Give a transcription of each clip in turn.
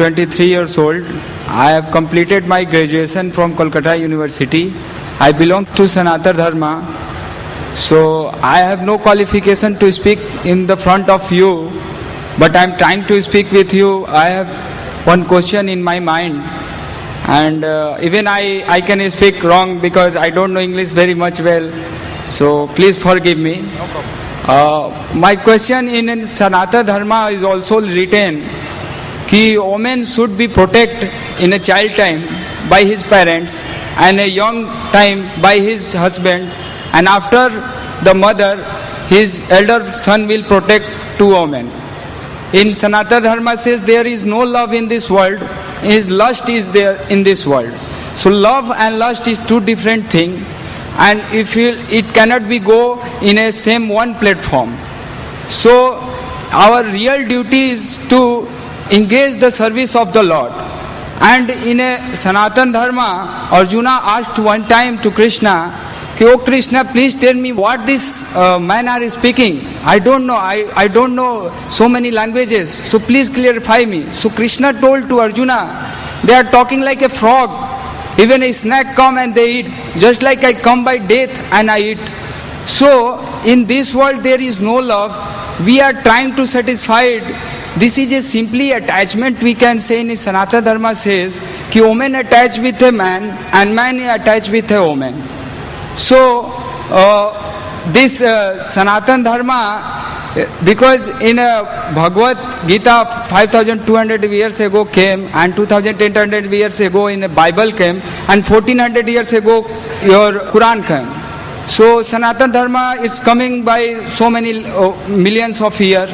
23 years old. I have completed my graduation from Kolkata University. I belong to Sanatana Dharma. So I have no qualification to speak in the front of you, but I am trying to speak with you. I have one question in my mind, and even I can speak wrong because I don't know English very much well. So please forgive me. No problem. My question in Sanatana Dharma is also written that woman should be protected in a child time by his parents and a young time by his husband, and after the mother, his elder son will protect two women. In Sanatana Dharma says there is no love in this world, his lust is there in this world. So love and lust is two different things, and it cannot be go in a same one platform. So our real duty is to engage the service of the Lord. And in a Sanatana Dharma, Arjuna asked one time to Krishna, "Oh Krishna, please tell me what this man are speaking. I don't know. I don't know so many languages. So please clarify me." So Krishna told to Arjuna, "They are talking like a frog. Even a snake come and they eat. Just like I come by death and I eat." So in this world there is no love. We are trying to satisfy it. This is a simply attachment, we can say. In Sanatana Dharma says that woman attached with a man and man attached with a woman. So this Sanatana Dharma, because in Bhagavad Gita 5200 years ago came, and 2800 years ago in the Bible came, and 1400 years ago your Quran came. So Sanatana Dharma is coming by so many millions of years.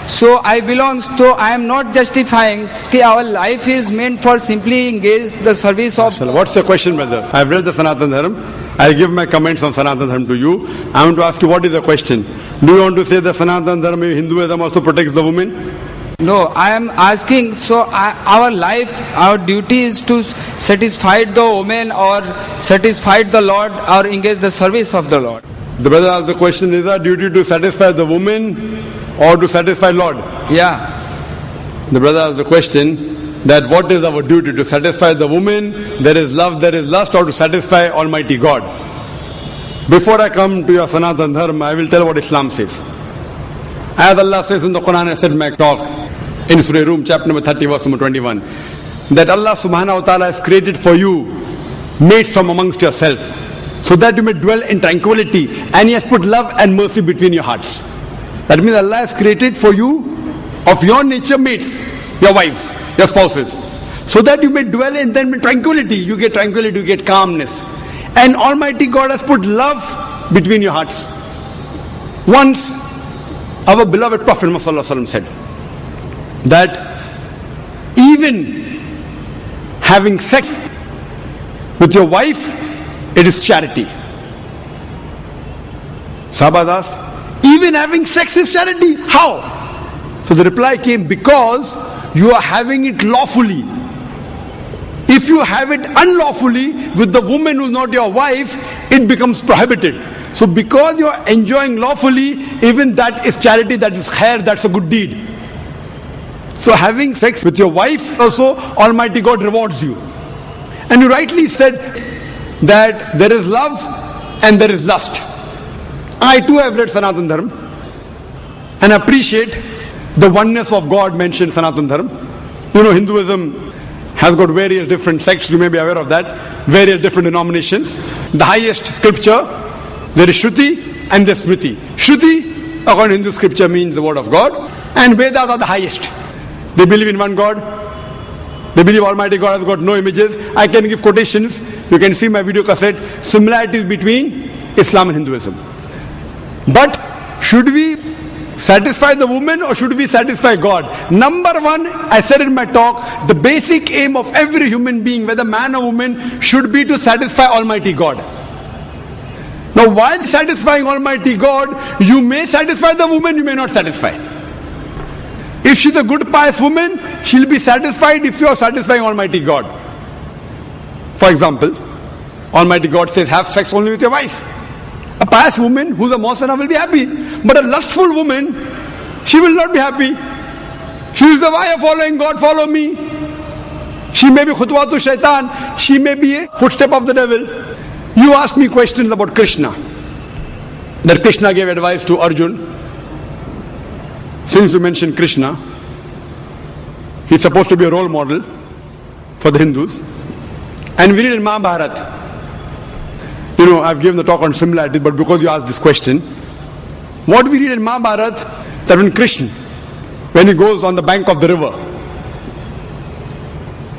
So I am not justifying that our life is meant for simply engage the service of... What's your question, brother? I've read the Sanatana Dharma. I'll give my comments on Sanatana Dharma to you. I want to ask you, what is the question? Do you want to say that Sanatana Dharma, Hinduism also protects the woman? No, I am asking, our life, our duty is to satisfy the woman or satisfy the Lord or engage the service of the Lord. The brother asked the question, is our duty to satisfy the woman or to satisfy Lord? Yeah. The brother asked the question that what is our duty, to satisfy the woman, there is love, there is lust, or to satisfy Almighty God? Before I come to your Sanatana Dharma, I will tell what Islam says. As Allah says in the Quran, I said in my talk in Surah Rum, chapter number 30, verse number 21, that Allah subhanahu wa ta'ala has created for you mates from amongst yourself, so that you may dwell in tranquility, and He has put love and mercy between your hearts. That means Allah has created for you of your nature mates, your wives, your spouses, so that you may dwell in them in tranquility. You get tranquility, you get calmness. And Almighty God has put love between your hearts. Once our beloved Prophet Muhammad said that even having sex with your wife, it is charity. Sahabas asked, even having sex is charity? How? So the reply came, because you are having it lawfully. If you have it unlawfully with the woman who is not your wife, it becomes prohibited. So because you are enjoying lawfully, even that is charity, that is khair, that's a good deed. So having sex with your wife also, Almighty God rewards you. And you rightly said that there is love and there is lust. I too have read Sanatana Dharma and appreciate the oneness of God mentioned in Sanatana Dharma. You know, Hinduism has got various different sects, you may be aware of that, various different denominations. The highest scripture, there is Shruti and there is Smriti. Shruti, according to Hindu scripture, means the word of God, and Vedas are the highest. They believe in one God. They believe Almighty God has got no images. I can give quotations. You can see my video cassette. Similarities between Islam and Hinduism. But should we satisfy the woman or should we satisfy God? Number one, I said in my talk, the basic aim of every human being, whether man or woman, should be to satisfy Almighty God. Now while satisfying Almighty God, you may satisfy the woman, you may not satisfy. If she's a good pious woman, she'll be satisfied if you are satisfying Almighty God. For example, Almighty God says, have sex only with your wife. A pious woman who's a Mohsana will be happy. But a lustful woman, she will not be happy. She will say, why are you following God? Follow me. She may be khutwatu shaitan, she may be a footstep of the devil. You asked me questions about Krishna. That Krishna gave advice to Arjun. Since you mentioned Krishna, he's supposed to be a role model for the Hindus. And we read in Mahabharata. You know, I've given the talk on similarities, but because you asked this question, what we read in Mahabharata, that when Krishna, when he goes on the bank of the river,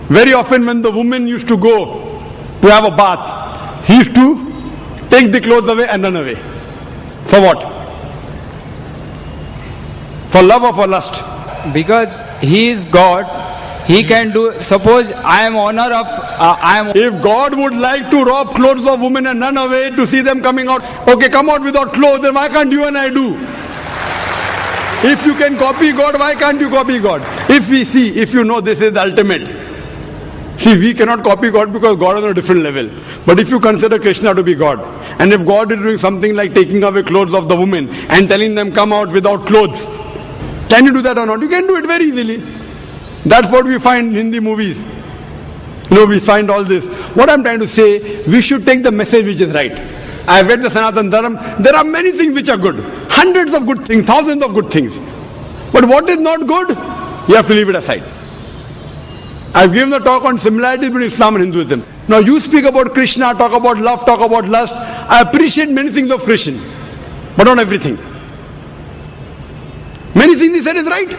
very often when the woman used to go to have a bath, he used to take the clothes away and run away. For what? For love or for lust? Because he is God, he can do. Suppose I am owner of. If God would like to rob clothes of women and run away to see them coming out, okay, come out without clothes, then why can't you and I do? If you can copy God, why can't you copy God? If you know this is the ultimate. See, we cannot copy God because God is on a different level. But if you consider Krishna to be God, and if God is doing something like taking away clothes of the women and telling them come out without clothes, can you do that or not? You can do it very easily. That's what we find in Hindi movies. You know, we find all this. What I'm trying to say, we should take the message which is right. I have read the Sanatana Dharma. There are many things which are good. Hundreds of good things, thousands of good things. But what is not good, you have to leave it aside. I've given the talk on similarities between Islam and Hinduism. Now you speak about Krishna, talk about love, talk about lust. I appreciate many things of Krishna, but not everything. Many things he said is right.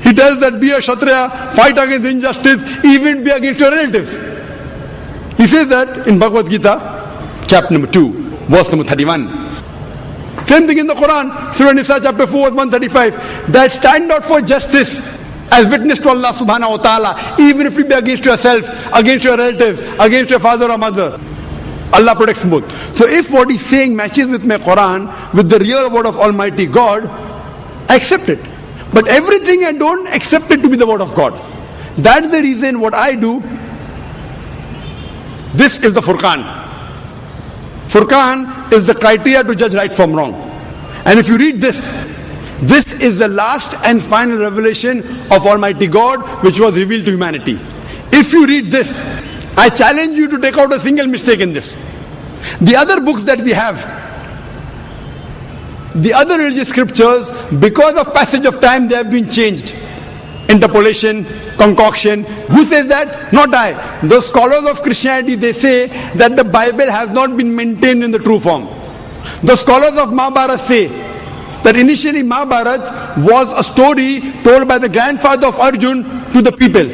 He tells that be a Kshatriya, fight against injustice, even be against your relatives. He says that in Bhagavad Gita, chapter number 2, verse number 31. Same thing in the Quran, Surah Nisa, chapter 4, verse 135. That stand out for justice as witness to Allah subhanahu wa ta'ala, even if it be against yourself, against your relatives, against your father or mother. Allah protects both. So if what he's saying matches with my Quran, with the real word of Almighty God, I accept it. But everything I don't accept it to be the word of God. That's the reason what I do. This is the Furqan. Furqan is the criteria to judge right from wrong. And if you read this, this is the last and final revelation of Almighty God which was revealed to humanity. If you read this, I challenge you to take out a single mistake in this. The other books that we have, the other religious scriptures, because of passage of time, they have been changed. Interpolation, concoction. Who says that? Not I. The scholars of Christianity, they say that the Bible has not been maintained in the true form. The scholars of Mahabharata say that initially Mahabharata was a story told by the grandfather of Arjun to the people.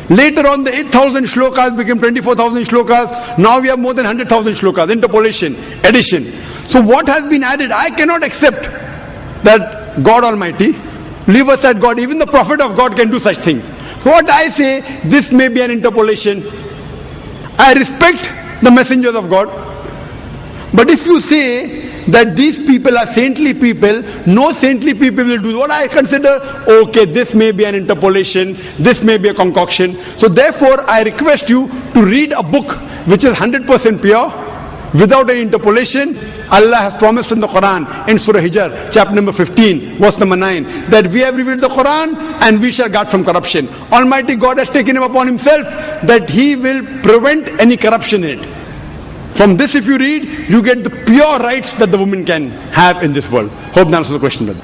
Later on, the 8,000 shlokas became 24,000 shlokas. Now we have more than 100,000 shlokas. Interpolation, addition. So what has been added? I cannot accept that God Almighty, leave aside God, even the prophet of God can do such things. So what I say, this may be an interpolation. I respect the messengers of God. But if you say that these people are saintly people, no saintly people will do what I consider, okay, this may be an interpolation, this may be a concoction. So therefore, I request you to read a book which is 100% pure, without any interpolation. Allah has promised in the Quran, in Surah Hijr, chapter number 15, verse number 9, that we have revealed the Quran and we shall guard from corruption. Almighty God has taken him upon himself that he will prevent any corruption in it. From this, if you read, you get the pure rights that the woman can have in this world. Hope that answers the question, brother.